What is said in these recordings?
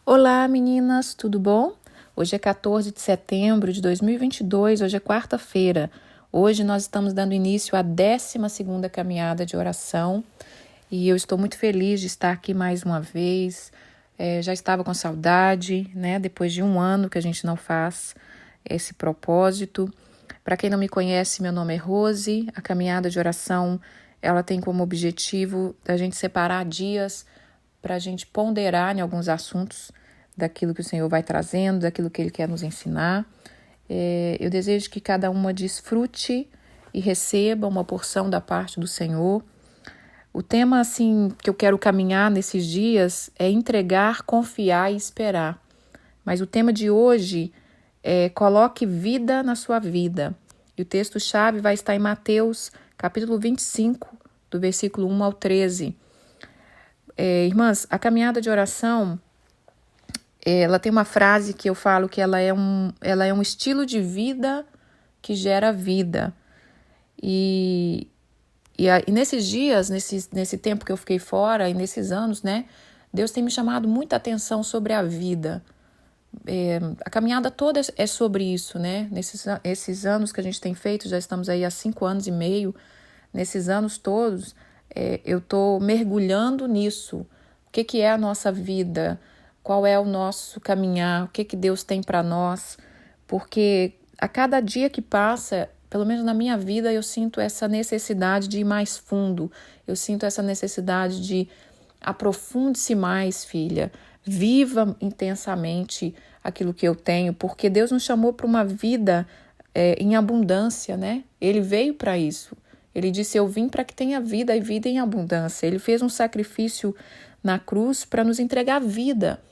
Olá, meninas, tudo bom? Hoje é 14 de setembro de 2022, hoje é quarta-feira. Hoje nós estamos dando início à 12ª caminhada de oração e eu estou muito feliz de estar aqui mais uma vez. Já estava com saudade, né? Depois de um ano que a gente não faz esse propósito. Para quem não me conhece, meu nome é Rose. A caminhada de oração, ela tem como objetivo a gente separar dias para a gente ponderar em alguns assuntos daquilo que o Senhor vai trazendo, daquilo que Ele quer nos ensinar. Eu desejo que cada uma desfrute e receba uma porção da parte do Senhor. O tema, assim, que eu quero caminhar nesses dias é entregar, confiar e esperar. Mas o tema de hoje é coloque vida na sua vida. E o texto-chave vai estar em Mateus, capítulo 25, do versículo 1 ao 13. Irmãs, a caminhada de oração, ela tem uma frase que eu falo que ela é um estilo de vida que gera vida. E nesses dias, nesse tempo que eu fiquei fora e nesses anos, né, Deus tem me chamado muita atenção sobre a vida. A caminhada toda é sobre isso, né? Esses anos que a gente tem feito, já estamos aí há 5 anos e meio, nesses anos todos, eu estou mergulhando nisso. O que é a nossa vida? Qual é o nosso caminhar? O que Deus tem para nós? Porque a cada dia que passa, pelo menos na minha vida, eu sinto essa necessidade de ir mais fundo. Eu sinto essa necessidade de aprofunde-se mais, filha. Viva intensamente aquilo que eu tenho, porque Deus nos chamou para uma vida em abundância, né? Ele veio para isso. Ele disse, eu vim para que tenha vida e vida em abundância. Ele fez um sacrifício na cruz para nos entregar vida.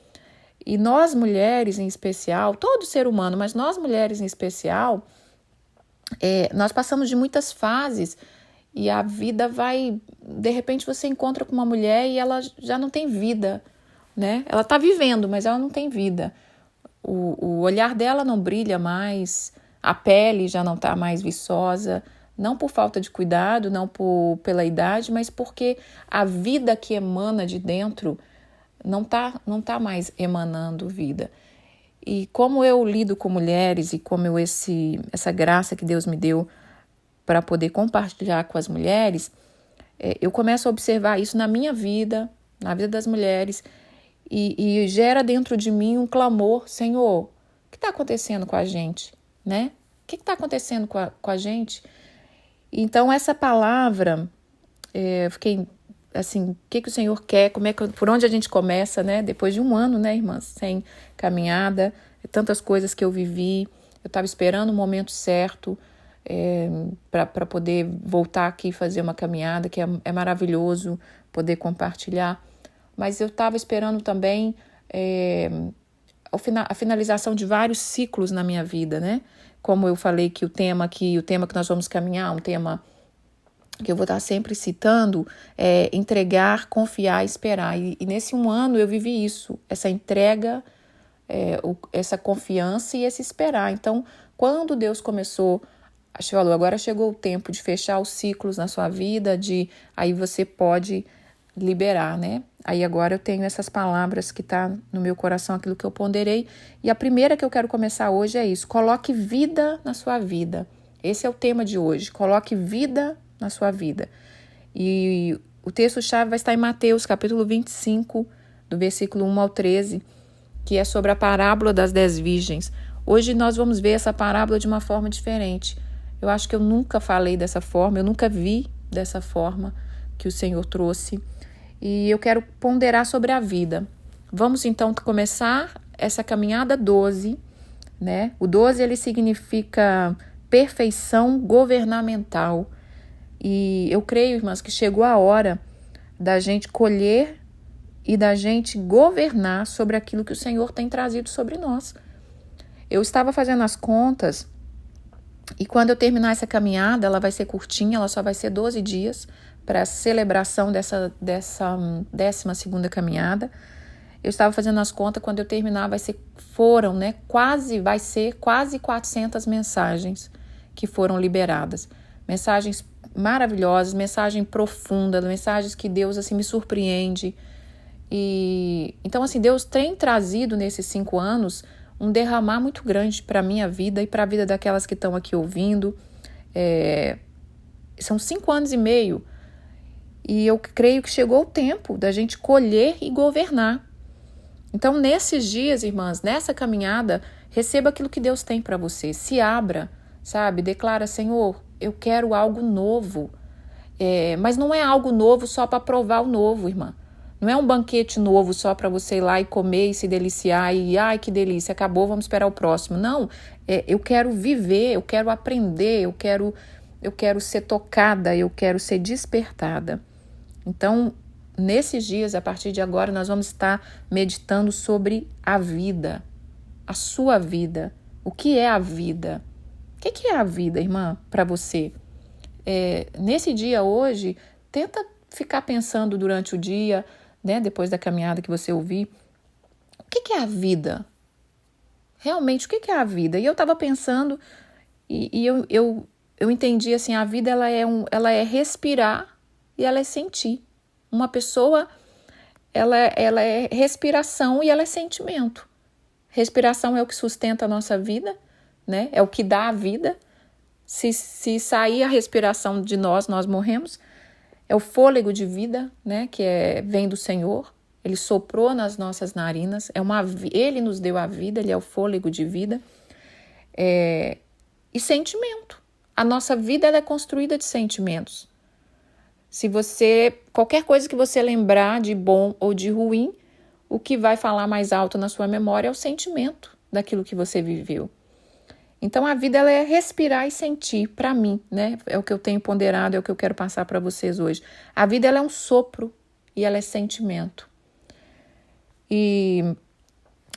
E nós mulheres em especial, todo ser humano, mas nós mulheres em especial, nós passamos de muitas fases e a vida vai... De repente você encontra com uma mulher e ela já não tem vida, né? Ela está vivendo, mas ela não tem vida. O olhar dela não brilha mais, a pele já não está mais viçosa, não por falta de cuidado, não pela idade, mas porque a vida que emana de dentro não tá mais emanando vida. E como eu lido com mulheres e como essa graça que Deus me deu para poder compartilhar com as mulheres, eu começo a observar isso na minha vida, na vida das mulheres, e gera dentro de mim um clamor, Senhor, o que está acontecendo com a gente, né? O que está acontecendo com a gente? Então, essa palavra, eu fiquei assim, o que o Senhor quer, por onde a gente começa, né? Depois de um ano, né, irmãs, sem caminhada, tantas coisas que eu vivi, eu estava esperando o momento certo para poder voltar aqui e fazer uma caminhada, que é maravilhoso poder compartilhar, mas eu estava esperando também a finalização de vários ciclos na minha vida, né? Como eu falei que o tema que nós vamos caminhar, um tema que eu vou estar sempre citando, é entregar, confiar e esperar. E nesse um ano eu vivi isso, essa entrega, essa confiança e esse esperar. Então, quando Deus começou, falou, agora chegou o tempo de fechar os ciclos na sua vida, aí você pode liberar, né? Aí agora eu tenho essas palavras que tá no meu coração, aquilo que eu ponderei. E a primeira que eu quero começar hoje é isso, coloque vida na sua vida. Esse é o tema de hoje, coloque vida na sua vida. E o texto-chave vai estar em Mateus, capítulo 25, do versículo 1 ao 13, que é sobre a parábola das 10 virgens. Hoje nós vamos ver essa parábola de uma forma diferente. Eu acho que eu nunca falei dessa forma, eu nunca vi dessa forma que o Senhor trouxe. E eu quero ponderar sobre a vida. Vamos então começar essa caminhada 12, né? O 12 ele significa perfeição governamental. E eu creio, irmãs, que chegou a hora da gente colher e da gente governar sobre aquilo que o Senhor tem trazido sobre nós. Eu estava fazendo as contas e quando eu terminar essa caminhada, ela vai ser curtinha, ela só vai ser 12 dias para a celebração dessa 12ª caminhada. Eu estava fazendo as contas, quando eu terminar vai ser quase 400 mensagens que foram liberadas. Mensagens maravilhosas, mensagem profunda, mensagens que Deus assim me surpreende. E então, assim, Deus tem trazido nesses 5 anos um derramar muito grande para a minha vida e para a vida daquelas que estão aqui ouvindo. São 5 anos e meio e eu creio que chegou o tempo da gente colher e governar. Então, nesses dias, irmãs, nessa caminhada, receba aquilo que Deus tem para você. Se abra, sabe? Declara, Senhor, eu quero algo novo. Mas não é algo novo só para provar o novo, irmã. Não é um banquete novo só para você ir lá e comer e se deliciar e, ai, que delícia, acabou, vamos esperar o próximo. Não, eu quero viver, eu quero aprender, eu quero ser tocada, eu quero ser despertada. Então, nesses dias, a partir de agora, nós vamos estar meditando sobre a vida, a sua vida. O que é a vida? O que é a vida, irmã, para você? Nesse dia hoje, tenta ficar pensando durante o dia, né, depois da caminhada que você ouvir, o que é a vida? Realmente, o que é a vida? E eu estava pensando e eu entendi assim, a vida ela é respirar e ela é sentir. Uma pessoa, ela é respiração e ela é sentimento. Respiração é o que sustenta a nossa vida, né? É o que dá a vida. Se sair a respiração de nós morremos. É o fôlego de vida, né? Que vem do Senhor. Ele soprou nas nossas narinas. Ele nos deu a vida, ele é o fôlego de vida. E sentimento. A nossa vida ela é construída de sentimentos. Qualquer coisa que você lembrar de bom ou de ruim, o que vai falar mais alto na sua memória é o sentimento daquilo que você viveu. Então, a vida ela é respirar e sentir, para mim, né? É o que eu tenho ponderado, é o que eu quero passar para vocês hoje. A vida ela é um sopro e ela é sentimento. E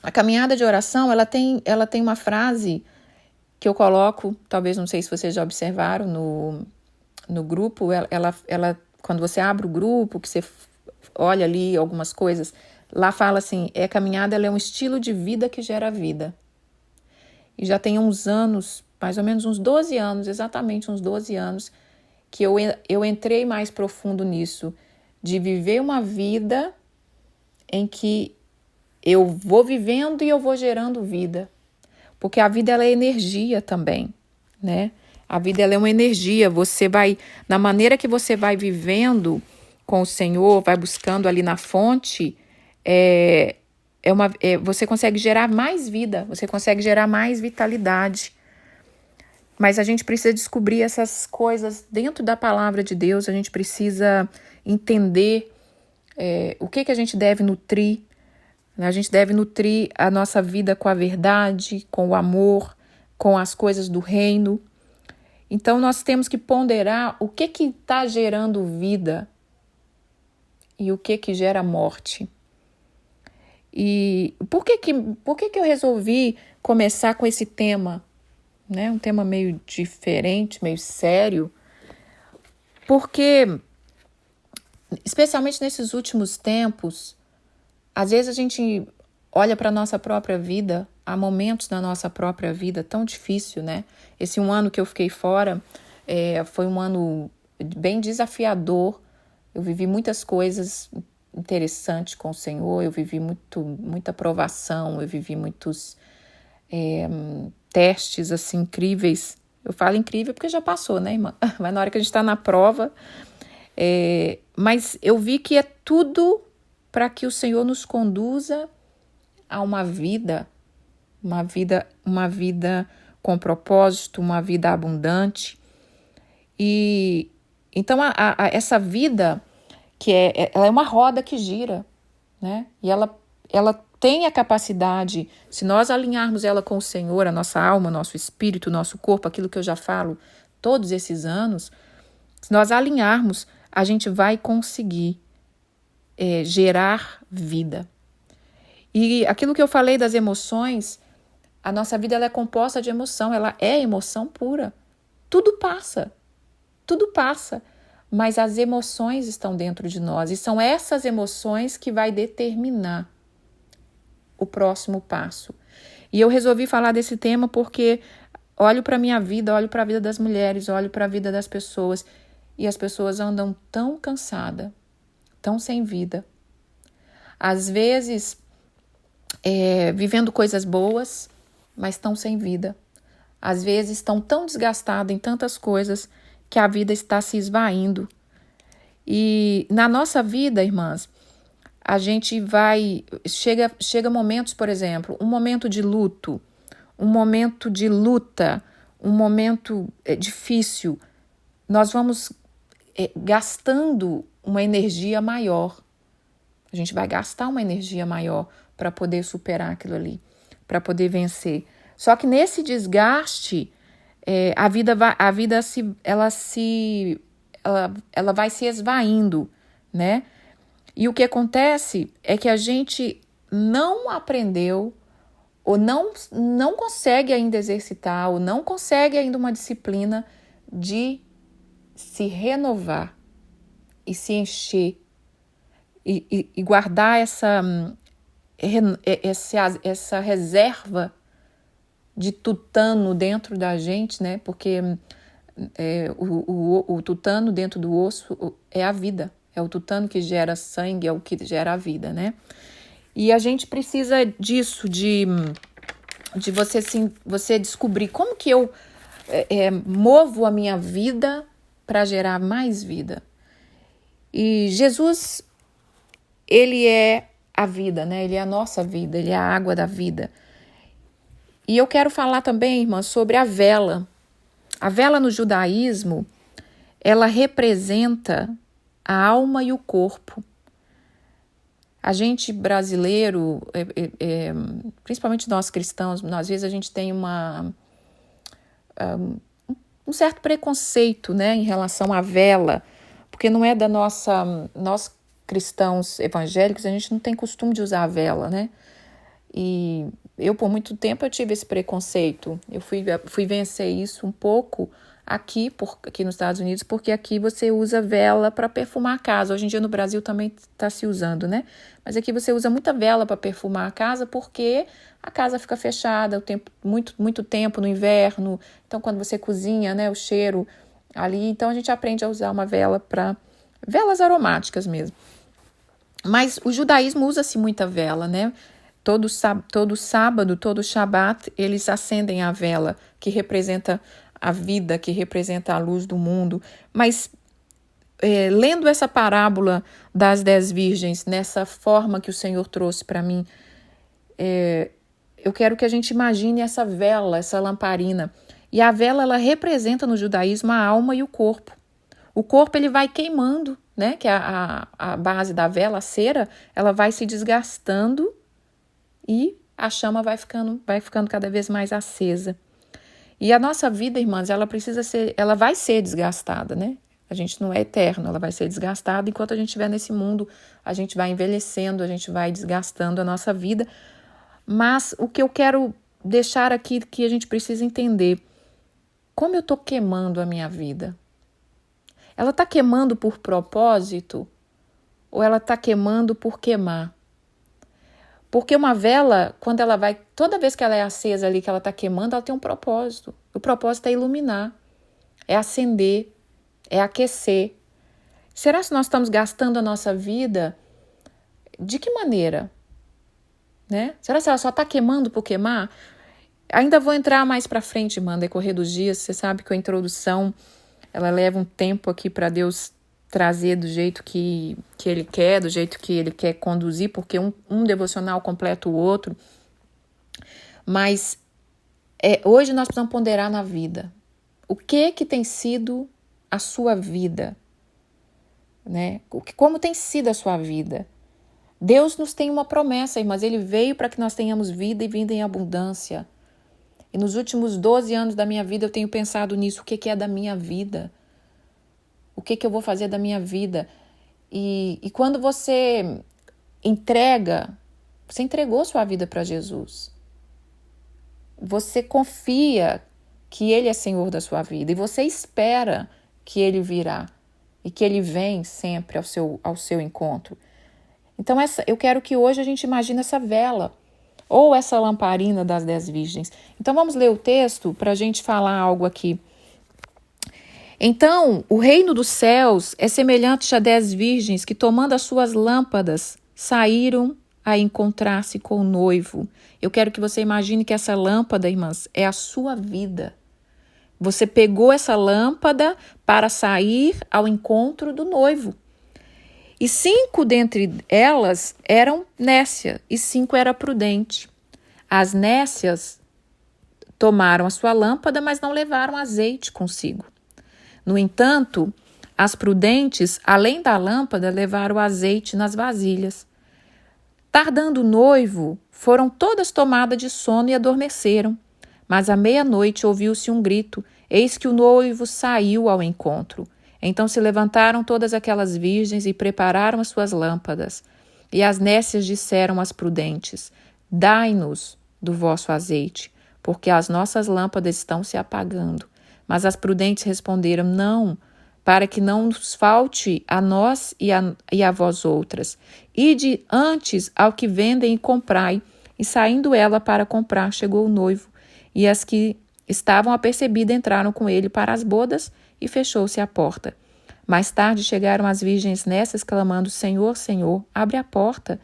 a caminhada de oração, ela tem uma frase que eu coloco, talvez, não sei se vocês já observaram no grupo, ela quando você abre o grupo, que você olha ali algumas coisas, lá fala assim, a caminhada ela é um estilo de vida que gera vida. E já tem uns anos, mais ou menos uns 12 anos, exatamente uns 12 anos, que eu entrei mais profundo nisso, de viver uma vida em que eu vou vivendo e eu vou gerando vida. Porque a vida ela é energia também, né? A vida ela é uma energia, na maneira que você vai vivendo com o Senhor, vai buscando ali na fonte, você consegue gerar mais vida, você consegue gerar mais vitalidade. Mas a gente precisa descobrir essas coisas dentro da palavra de Deus, a gente precisa entender o que a gente deve nutrir. A gente deve nutrir a nossa vida com a verdade, com o amor, com as coisas do reino. Então, nós temos que ponderar o que está gerando vida e o que gera morte. E por que eu resolvi começar com esse tema? Né? Um tema meio diferente, meio sério. Porque, especialmente nesses últimos tempos, às vezes a gente olha para a nossa própria vida, há momentos na nossa própria vida tão difícil, né? Esse 1 ano que eu fiquei fora foi um ano bem desafiador. Eu vivi muitas coisas interessantes com o Senhor, eu vivi muita provação, eu vivi muitos testes assim, incríveis. Eu falo incrível porque já passou, né, irmã? Mas na hora que a gente está na prova, mas eu vi que é tudo para que o Senhor nos conduza a uma vida com propósito, uma vida abundante. E então essa vida ela é uma roda que gira, né? E ela tem a capacidade, se nós alinharmos ela com o Senhor, a nossa alma, nosso espírito, nosso corpo, aquilo que eu já falo todos esses anos, se nós alinharmos, a gente vai conseguir gerar vida. E aquilo que eu falei das emoções, a nossa vida ela é composta de emoção, ela é emoção pura. Tudo passa, mas as emoções estão dentro de nós e são essas emoções que vai determinar o próximo passo. E eu resolvi falar desse tema porque olho para a minha vida, olho para a vida das mulheres, olho para a vida das pessoas e as pessoas andam tão cansadas, tão sem vida. às vezes vivendo coisas boas, mas estão sem vida. Às vezes estão tão desgastados em tantas coisas que a vida está se esvaindo. E na nossa vida, irmãs, a gente chega momentos, por exemplo, um momento de luto, um momento de luta, um momento difícil, nós vamos gastando uma energia maior. A gente vai gastar uma energia maior para poder superar aquilo ali, para poder vencer. Só que nesse desgaste, a vida ela vai se esvaindo, né? E o que acontece é que a gente não aprendeu, ou não consegue ainda exercitar, ou não consegue ainda uma disciplina de se renovar e se encher e guardar essa reserva de tutano dentro da gente, né? Porque o tutano dentro do osso é a vida, é o tutano que gera sangue, é o que gera a vida, né? E a gente precisa disso, de você descobrir como que eu movo a minha vida para gerar mais vida. E Jesus, ele é a vida, né? Ele é a nossa vida, ele é a água da vida. E eu quero falar também, irmã, sobre a vela. A vela no judaísmo, ela representa a alma e o corpo. A gente brasileiro, principalmente nós cristãos, às vezes a gente tem um certo preconceito, né, em relação à vela, porque não é da nós cristãos evangélicos, a gente não tem costume de usar a vela, né? E eu, por muito tempo, eu tive esse preconceito. Eu fui vencer isso um pouco aqui nos Estados Unidos, porque aqui você usa vela para perfumar a casa. Hoje em dia no Brasil também está se usando, né? Mas aqui você usa muita vela para perfumar a casa, porque a casa fica fechada muito tempo no inverno. Então, quando você cozinha, né, o cheiro ali. Então, a gente aprende a usar uma vela para velas aromáticas mesmo. Mas o judaísmo usa-se muita vela, né? Todo sábado, todo Shabat, eles acendem a vela, que representa a vida, que representa a luz do mundo. Mas, lendo essa parábola das 10 virgens, nessa forma que o Senhor trouxe para mim, eu quero que a gente imagine essa vela, essa lamparina. E a vela, ela representa no judaísmo a alma e o corpo. O corpo, ele vai queimando, né? Que a base da vela, a cera, ela vai se desgastando e a chama vai ficando cada vez mais acesa. E a nossa vida, irmãs, ela vai ser desgastada, né? A gente não é eterno, ela vai ser desgastada. Enquanto a gente estiver nesse mundo, a gente vai envelhecendo, a gente vai desgastando a nossa vida. Mas o que eu quero deixar aqui, que a gente precisa entender, como eu estou queimando a minha vida? Ela está queimando por propósito ou ela está queimando por queimar? Porque uma vela, toda vez que ela é acesa ali, que ela está queimando, ela tem um propósito. O propósito é iluminar, é acender, é aquecer. Será que nós estamos gastando a nossa vida? De que maneira? Né? Será que ela só está queimando por queimar? Ainda vou entrar mais para frente, irmã, no decorrer dos dias. Você sabe que a introdução, ela leva um tempo aqui para Deus trazer do jeito que Ele quer, do jeito que Ele quer conduzir, porque um devocional completa o outro. Mas hoje nós precisamos ponderar na vida. O que tem sido a sua vida? Né? Como tem sido a sua vida? Deus nos tem uma promessa, mas Ele veio para que nós tenhamos vida e vida em abundância. E nos últimos 12 anos da minha vida eu tenho pensado nisso. O que é da minha vida? O que eu vou fazer da minha vida? E quando você entregou sua vida para Jesus. Você confia que Ele é Senhor da sua vida. E você espera que Ele virá. E que Ele vem sempre ao seu encontro. Então eu quero que hoje a gente imagine essa vela. Ou essa lamparina das 10 virgens. Então vamos ler o texto para a gente falar algo aqui. Então, o reino dos céus é semelhante a 10 virgens que, tomando as suas lâmpadas, saíram a encontrar-se com o noivo. Eu quero que você imagine que essa lâmpada, irmãs, é a sua vida. Você pegou essa lâmpada para sair ao encontro do noivo. E 5 dentre elas eram nécia e 5 era prudente. As nécias tomaram a sua lâmpada, mas não levaram azeite consigo. No entanto, as prudentes, além da lâmpada, levaram o azeite nas vasilhas. Tardando o noivo, foram todas tomadas de sono e adormeceram. Mas à meia-noite ouviu-se um grito, eis que o noivo saiu ao encontro. Então se levantaram todas aquelas virgens e prepararam as suas lâmpadas. E as nécias disseram às prudentes, dai-nos do vosso azeite, porque as nossas lâmpadas estão se apagando. Mas as prudentes responderam, não, para que não nos falte a nós e a vós outras. Ide antes ao que vendem e comprai. E saindo ela para comprar, chegou o noivo. E as que estavam apercebidas entraram com ele para as bodas e fechou-se a porta. Mais tarde chegaram as virgens nécias, clamando, Senhor, Senhor, abre a porta.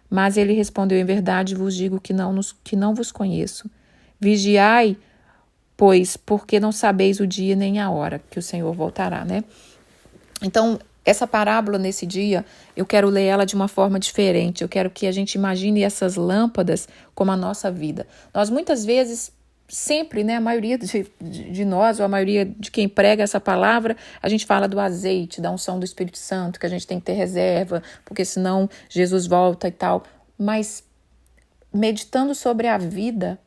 Mas ele respondeu, em verdade vos digo que não vos conheço. Vigiai, pois, porque não sabeis o dia nem a hora que o Senhor voltará, né? Então, essa parábola nesse dia, eu quero ler ela de uma forma diferente. Eu quero que a gente imagine essas lâmpadas como a nossa vida. Nós muitas vezes, sempre, né, a maioria de nós, ou a maioria de quem prega essa palavra, a gente fala do azeite, da unção do Espírito Santo, que a gente tem que ter reserva, porque senão Jesus volta e tal. Mas meditando sobre a vida,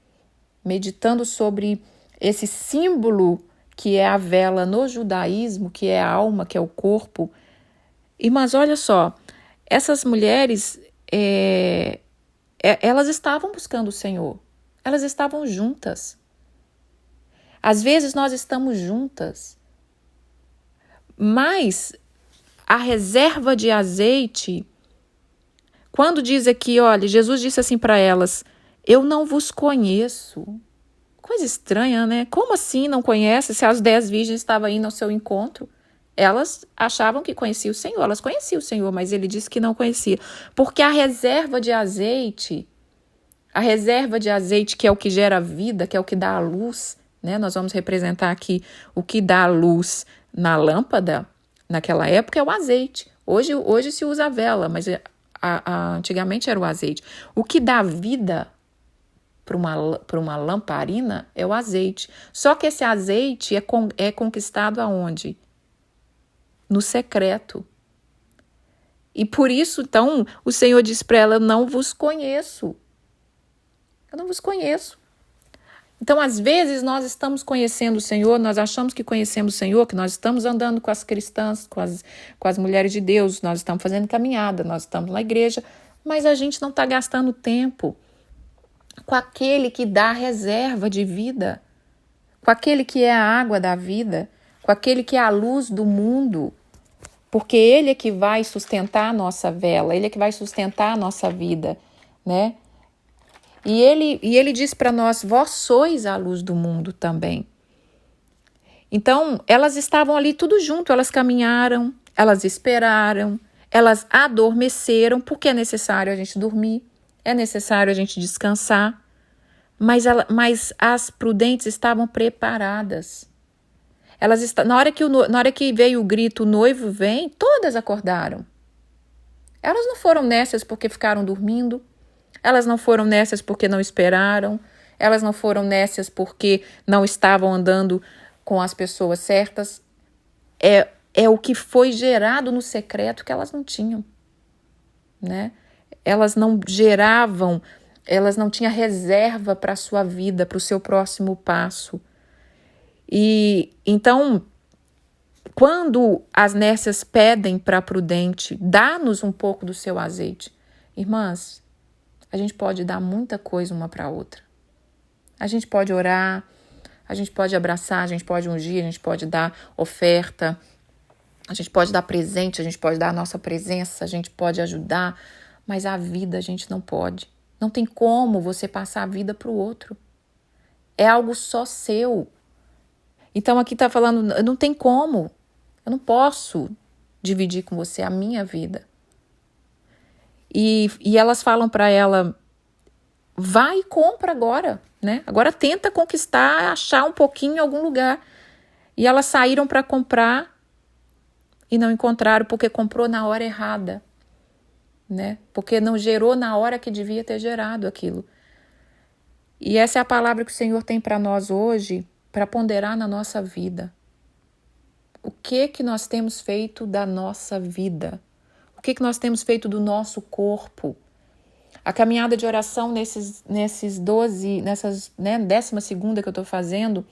meditando sobre esse símbolo que é a vela no judaísmo, que é a alma, que é o corpo. Irmãs, olha só, essas mulheres, elas estavam buscando o Senhor, elas estavam juntas. Às vezes nós estamos juntas, mas a reserva de azeite, quando diz aqui, olha, Jesus disse assim para elas, eu não vos conheço. Coisa estranha, né? Como assim não conhece se as 10 virgens estavam indo ao seu encontro? Elas achavam que conheciam o Senhor, elas conheciam o Senhor, mas ele disse que não conhecia. Porque a reserva de azeite que é o que gera vida, que é o que dá a luz, né? Nós vamos representar aqui o que dá a luz na lâmpada, naquela época é o azeite. Hoje se usa a vela, mas antigamente era o azeite. O que dá vida para uma lamparina é o azeite. Só que esse azeite é conquistado aonde? No secreto. E por isso, então, o Senhor diz para ela, eu não vos conheço. Eu não vos conheço. Então, às vezes, nós estamos conhecendo o Senhor, nós achamos que conhecemos o Senhor, que nós estamos andando com as cristãs, com as mulheres de Deus, nós estamos fazendo caminhada, nós estamos na igreja, mas a gente não está gastando tempo com aquele que dá reserva de vida, com aquele que é a água da vida, com aquele que é a luz do mundo, porque ele é que vai sustentar a nossa vela, ele é que vai sustentar a nossa vida, né? E ele diz para nós, vós sois a luz do mundo também. Então, elas estavam ali tudo junto, elas caminharam, elas esperaram, elas adormeceram, porque é necessário a gente dormir, é necessário a gente descansar, mas as prudentes estavam preparadas. Na hora que veio o grito, o noivo vem, todas acordaram. Elas não foram nécias porque ficaram dormindo, elas não foram nécias porque não esperaram, elas não foram nécias porque não estavam andando com as pessoas certas. É o que foi gerado no secreto que elas não tinham, né? Elas não geravam, elas não tinham reserva para a sua vida, para o seu próximo passo. E então, quando as nécias pedem para a prudente, dá-nos um pouco do seu azeite. Irmãs, a gente pode dar muita coisa uma para a outra. A gente pode orar, a gente pode abraçar, a gente pode ungir, a gente pode dar oferta, a gente pode dar presente, a gente pode dar a nossa presença, a gente pode ajudar, mas a vida a gente não pode. Não tem como você passar a vida para o outro. É algo só seu. Então aqui está falando, não tem como. Eu não posso dividir com você a minha vida. E elas falam para ela, vai e compra agora, né? Agora tenta conquistar, achar um pouquinho em algum lugar. E elas saíram para comprar e não encontraram porque comprou na hora errada, né? Porque não gerou na hora que devia ter gerado aquilo. E essa é a palavra que o Senhor tem para nós hoje, para ponderar na nossa vida. O que nós temos feito da nossa vida? O que nós temos feito do nosso corpo? A caminhada de oração nesses 12, nessas, né, 12ª que eu estou fazendo,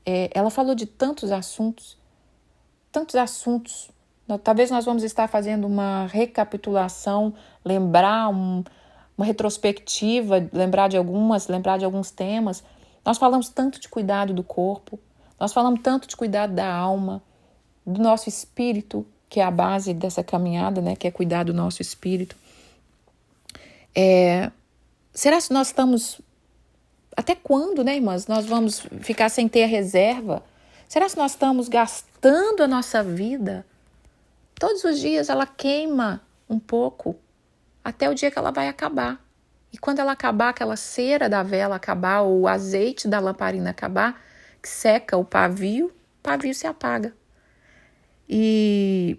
ela falou de tantos assuntos. Talvez nós vamos estar fazendo uma recapitulação, lembrar uma retrospectiva, lembrar de alguns temas. Nós falamos tanto de cuidado do corpo, nós falamos tanto de cuidado da alma, do nosso espírito, que é a base dessa caminhada, né, que é cuidar do nosso espírito. Será que nós estamos... Até quando, né, irmãs, nós vamos ficar sem ter a reserva? Será que nós estamos gastando a nossa vida? Todos os dias ela queima um pouco, até o dia que ela vai acabar. E quando ela acabar, aquela cera da vela acabar, ou o azeite da lamparina acabar, que seca o pavio se apaga. E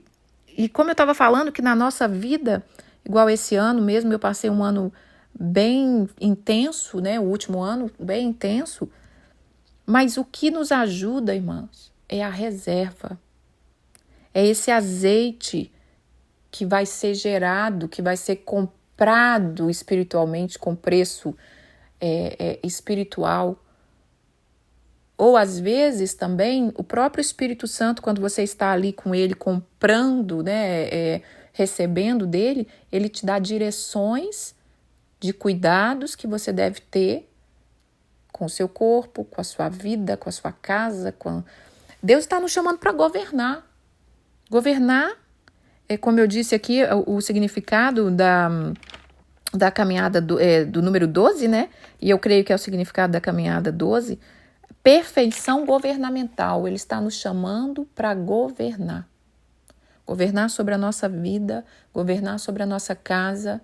como eu estava falando, que na nossa vida, igual esse ano mesmo, eu passei um ano bem intenso, né? O último ano bem intenso. Mas o que nos ajuda, irmãos, é a reserva. É esse azeite que vai ser gerado, que vai ser comprado espiritualmente com preço espiritual. Ou às vezes também o próprio Espírito Santo, quando você está ali com ele comprando, né, recebendo dele, ele te dá direções de cuidados que você deve ter com o seu corpo, com a sua vida, com a sua casa. Deus está nos chamando para governar. Governar, como eu disse aqui, o significado da caminhada do número 12, né? E eu creio que é o significado da caminhada 12, perfeição governamental. Ele está nos chamando para governar. Governar sobre a nossa vida, governar sobre a nossa casa.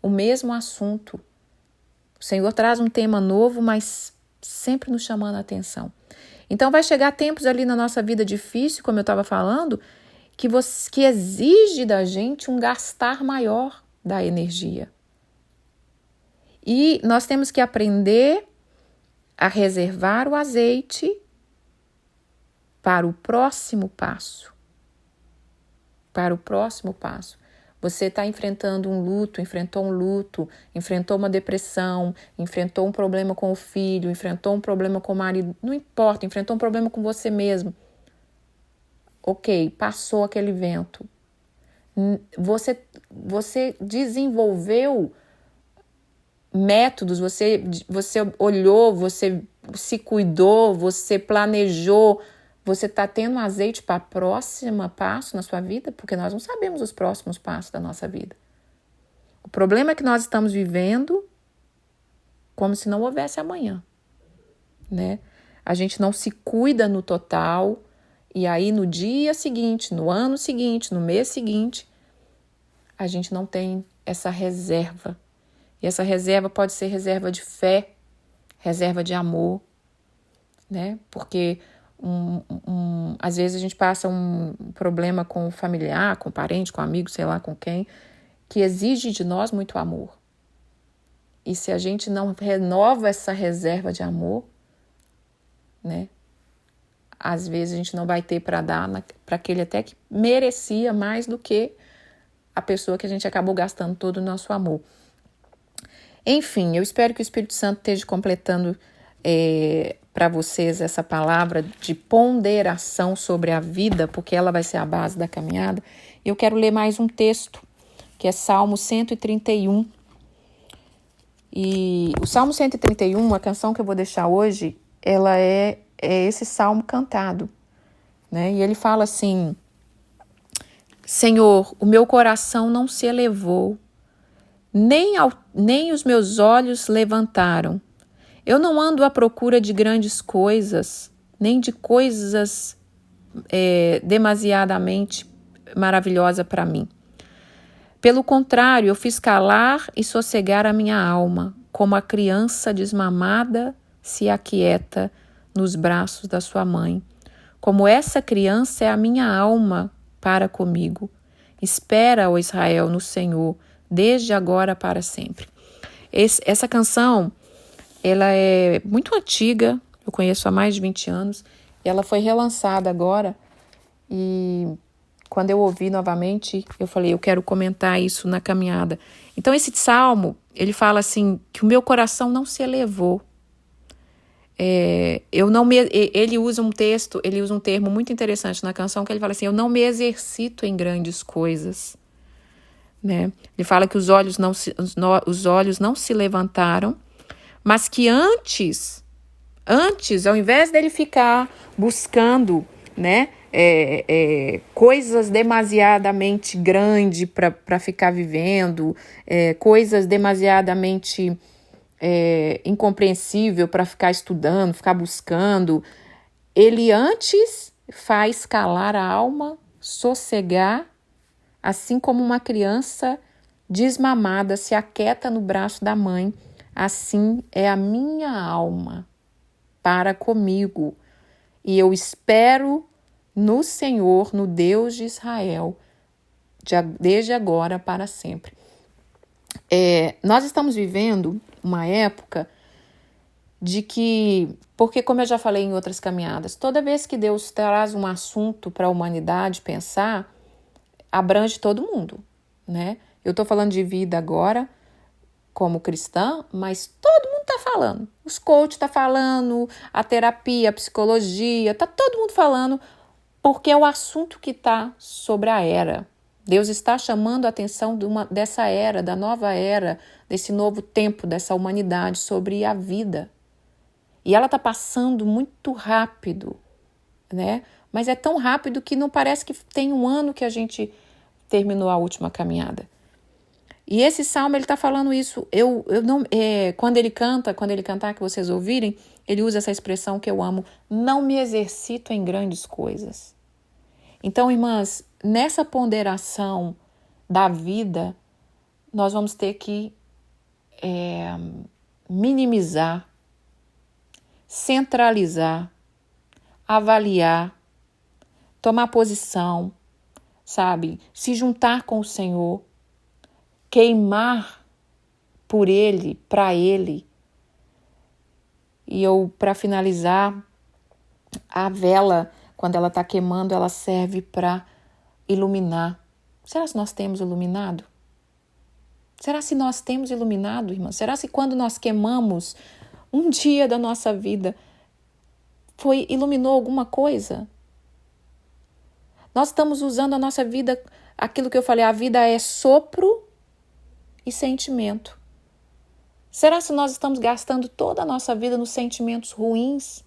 O mesmo assunto. O Senhor traz um tema novo, mas sempre nos chamando a atenção. Então vai chegar tempos ali na nossa vida difícil, como eu estava falando, que exige da gente um gastar maior da energia. E nós temos que aprender a reservar o azeite para o próximo passo. Para o próximo passo. Você está enfrentando um luto, enfrentou uma depressão, enfrentou um problema com o filho, enfrentou um problema com o marido, não importa, enfrentou um problema com você mesmo. Ok, passou aquele vento. Você desenvolveu métodos, você olhou, você se cuidou, você planejou. Você está tendo azeite para o próximo passo na sua vida? Porque nós não sabemos os próximos passos da nossa vida. O problema é que nós estamos vivendo como se não houvesse amanhã, né? A gente não se cuida no total, e aí no dia seguinte, no ano seguinte, no mês seguinte, a gente não tem essa reserva. E essa reserva pode ser reserva de fé, reserva de amor, né? Porque às vezes a gente passa um problema com o familiar, com o parente, com o amigo, sei lá com quem, que exige de nós muito amor. E se a gente não renova essa reserva de amor, né, às vezes a gente não vai ter para dar para aquele até que merecia mais do que a pessoa que a gente acabou gastando todo o nosso amor. Enfim, eu espero que o Espírito Santo esteja completando para vocês essa palavra de ponderação sobre a vida, porque ela vai ser a base da caminhada. Eu quero ler mais um texto, que é Salmo 131. E o Salmo 131, a canção que eu vou deixar hoje, ela é esse salmo cantado, né? E ele fala assim: Senhor, o meu coração não se elevou, nem os meus olhos levantaram. Eu não ando à procura de grandes coisas, nem de coisas demasiadamente maravilhosas para mim. Pelo contrário, eu fiz calar e sossegar a minha alma, como a criança desmamada se aquieta nos braços da sua mãe. Como essa criança é a minha alma para comigo. Espera, ó Israel, no Senhor, desde agora para sempre. Essa canção, ela é muito antiga, eu conheço há mais de 20 anos, e ela foi relançada agora, e quando eu ouvi novamente, eu falei, eu quero comentar isso na caminhada. Então esse salmo, ele fala assim, que o meu coração não se elevou. Ele usa um termo muito interessante na canção, que ele fala assim, eu não me exercito em grandes coisas. Né? Ele fala que os olhos não se levantaram, mas que antes, ao invés dele ficar buscando, né, coisas demasiadamente grandes para ficar vivendo, coisas demasiadamente incompreensível para ficar estudando, ficar buscando, ele antes faz calar a alma, sossegar, assim como uma criança desmamada se aquieta no braço da mãe, assim é a minha alma para comigo. E eu espero no Senhor, no Deus de Israel, desde agora para sempre. Nós estamos vivendo uma época de que, porque como eu já falei em outras caminhadas, toda vez que Deus traz um assunto para a humanidade pensar, abrange todo mundo, né? Eu estou falando de vida agora, como cristã, mas todo mundo está falando. Os coaches estão falando, a terapia, a psicologia, está todo mundo falando, porque é o assunto que está sobre a era. Deus está chamando a atenção dessa era, da nova era, desse novo tempo, dessa humanidade, sobre a vida. E ela está passando muito rápido, né? Mas é tão rápido que não parece que tem um ano que a gente terminou a última caminhada. E esse salmo, ele está falando isso. Quando ele cantar, que vocês ouvirem, ele usa essa expressão que eu amo, não me exercito em grandes coisas. Então, irmãs, nessa ponderação da vida, nós vamos ter que minimizar, centralizar, avaliar, tomar posição, sabe? Se juntar com o Senhor, queimar por Ele, para Ele. E para finalizar, a vela, quando ela está queimando, ela serve para iluminar. Será que nós temos iluminado? Será se nós temos iluminado, irmã? Será se quando nós queimamos um dia da nossa vida, iluminou alguma coisa? Nós estamos usando a nossa vida, aquilo que eu falei, a vida é sopro e sentimento. Será se nós estamos gastando toda a nossa vida nos sentimentos ruins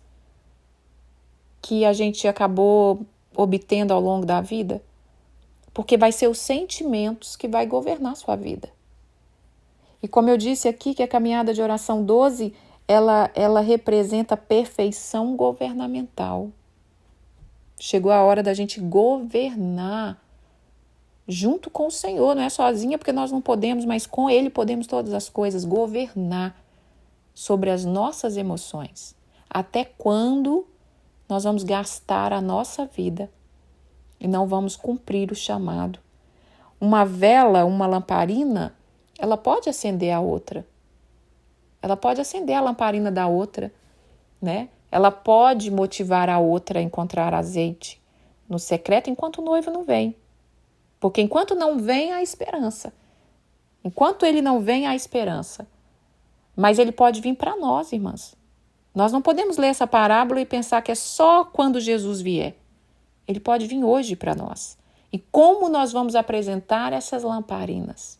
que a gente acabou obtendo ao longo da vida? Porque vai ser os sentimentos que vai governar a sua vida. E como eu disse aqui, que a caminhada de oração 12, ela representa a perfeição governamental. Chegou a hora da gente governar junto com o Senhor, não é sozinha, porque nós não podemos, mas com Ele podemos todas as coisas, governar sobre as nossas emoções. Até quando nós vamos gastar a nossa vida e não vamos cumprir o chamado? Uma vela, uma lamparina, ela pode acender a outra. Ela pode acender a lamparina da outra, né? Ela pode motivar a outra a encontrar azeite no secreto enquanto o noivo não vem. Porque enquanto não vem, há esperança. Enquanto ele não vem, há esperança. Mas ele pode vir para nós, irmãs. Nós não podemos ler essa parábola e pensar que é só quando Jesus vier. Ele pode vir hoje para nós. E como nós vamos apresentar essas lamparinas?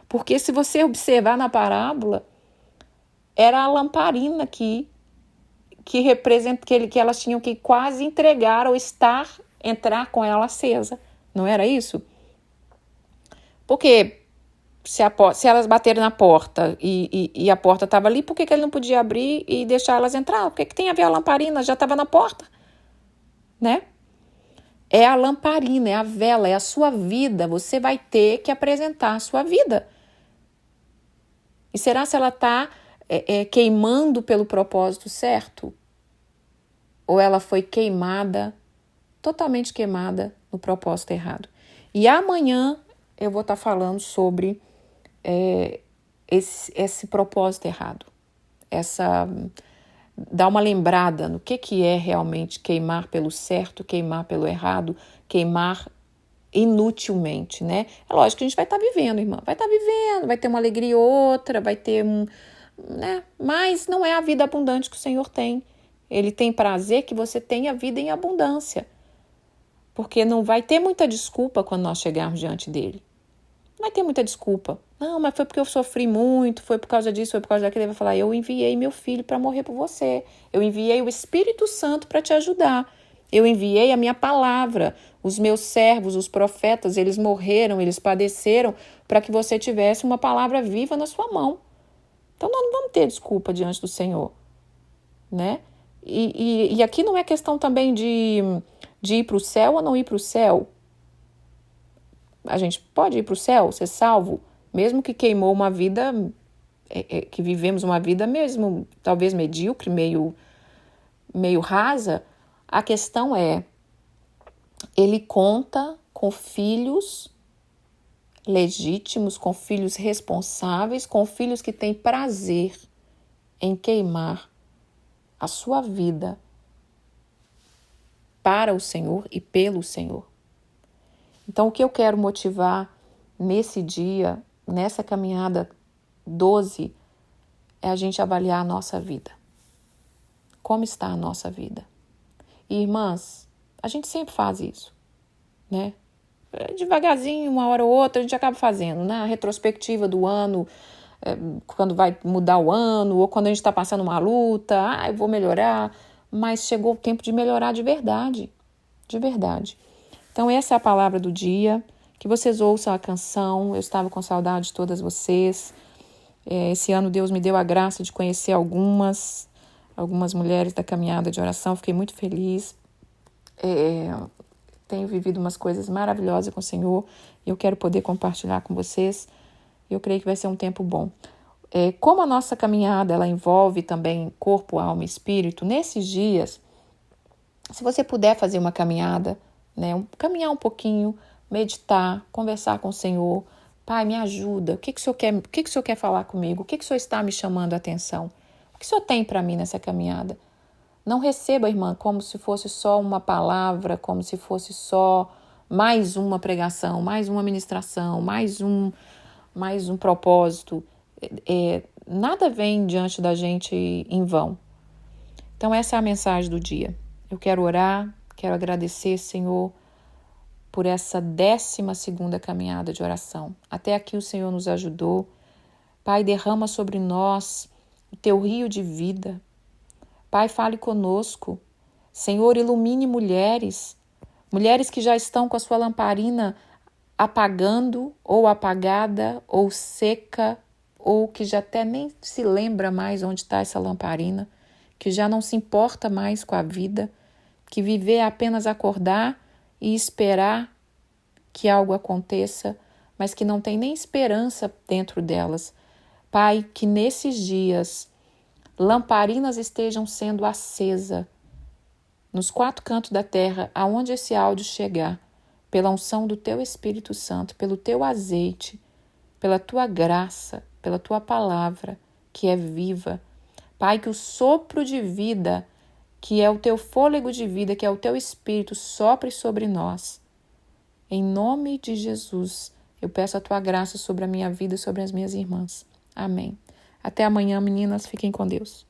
Porque se você observar na parábola, era a lamparina que representa que elas tinham que quase entregar ou entrar com ela acesa. Não era isso? Porque se elas baterem na porta e a porta estava ali, por que ele não podia abrir e deixar elas entrar? Por que tem a ver a lamparina? Já estava na porta, né? É a lamparina, é a vela, é a sua vida. Você vai ter que apresentar a sua vida. E será se ela está queimando pelo propósito certo? Ou ela foi queimada, totalmente queimada no propósito errado? E amanhã eu vou estar falando sobre esse propósito errado. Dar uma lembrada no que é realmente queimar pelo certo, queimar pelo errado, queimar inutilmente, né? É lógico que a gente vai estar vivendo, irmã, vai estar vivendo, vai ter uma alegria ou outra, vai ter né? Mas não é a vida abundante que o Senhor tem. Ele tem prazer que você tenha vida em abundância, porque não vai ter muita desculpa quando nós chegarmos diante dele. Não vai ter muita desculpa. Não, mas foi porque eu sofri muito, foi por causa disso, foi por causa daquilo. Ele vai falar, eu enviei meu filho para morrer por você. Eu enviei o Espírito Santo para te ajudar. Eu enviei a minha palavra. Os meus servos, os profetas, eles morreram, eles padeceram para que você tivesse uma palavra viva na sua mão. Então, nós não vamos ter desculpa diante do Senhor, né? E aqui não é questão também de ir para o céu ou não ir para o céu. A gente pode ir para o céu, ser salvo, mesmo que queimou uma vida, que vivemos uma vida mesmo, talvez medíocre, meio rasa. A questão é, ele conta com filhos legítimos, com filhos responsáveis, com filhos que têm prazer em queimar a sua vida para o Senhor e pelo Senhor. Então, o que eu quero motivar nesse dia, nessa caminhada 12, é a gente avaliar a nossa vida. Como está a nossa vida? E, irmãs, a gente sempre faz isso, né? Devagarzinho, uma hora ou outra, a gente acaba fazendo, né? A retrospectiva do ano, quando vai mudar o ano, ou quando a gente está passando uma luta, eu vou melhorar, mas chegou o tempo de melhorar de verdade, de verdade. Então, essa é a palavra do dia, que vocês ouçam a canção. Eu estava com saudade de todas vocês. Esse ano Deus me deu a graça de conhecer algumas mulheres da caminhada de oração, fiquei muito feliz. Tenho vivido umas coisas maravilhosas com o Senhor e eu quero poder compartilhar com vocês. Eu creio que vai ser um tempo bom. Como a nossa caminhada ela envolve também corpo, alma e espírito, nesses dias, se você puder fazer uma caminhada, né, caminhar um pouquinho, meditar, conversar com o Senhor. Pai, me ajuda. O que o Senhor quer falar comigo? O que o Senhor está me chamando a atenção? O que o Senhor tem para mim nessa caminhada? Não receba, irmã, como se fosse só uma palavra, como se fosse só mais uma pregação, mais uma ministração, mais um propósito. Nada vem diante da gente em vão. Então, essa é a mensagem do dia. Eu quero orar, quero agradecer, Senhor, por essa 12ª caminhada de oração. Até aqui o Senhor nos ajudou. Pai, derrama sobre nós o teu rio de vida. Pai, fale conosco. Senhor, ilumine mulheres que já estão com a sua lamparina apagando, ou apagada, ou seca, ou que já até nem se lembra mais onde está essa lamparina, que já não se importa mais com a vida, que viver é apenas acordar e esperar que algo aconteça, mas que não tem nem esperança dentro delas. Pai, que nesses dias lamparinas estejam sendo acesas nos 4 cantos da terra, aonde esse áudio chegar, pela unção do teu Espírito Santo, pelo teu azeite, pela tua graça, pela tua palavra, que é viva. Pai, que o sopro de vida, que é o teu fôlego de vida, que é o teu Espírito, sopre sobre nós. Em nome de Jesus, eu peço a tua graça sobre a minha vida e sobre as minhas irmãs. Amém. Até amanhã, meninas. Fiquem com Deus.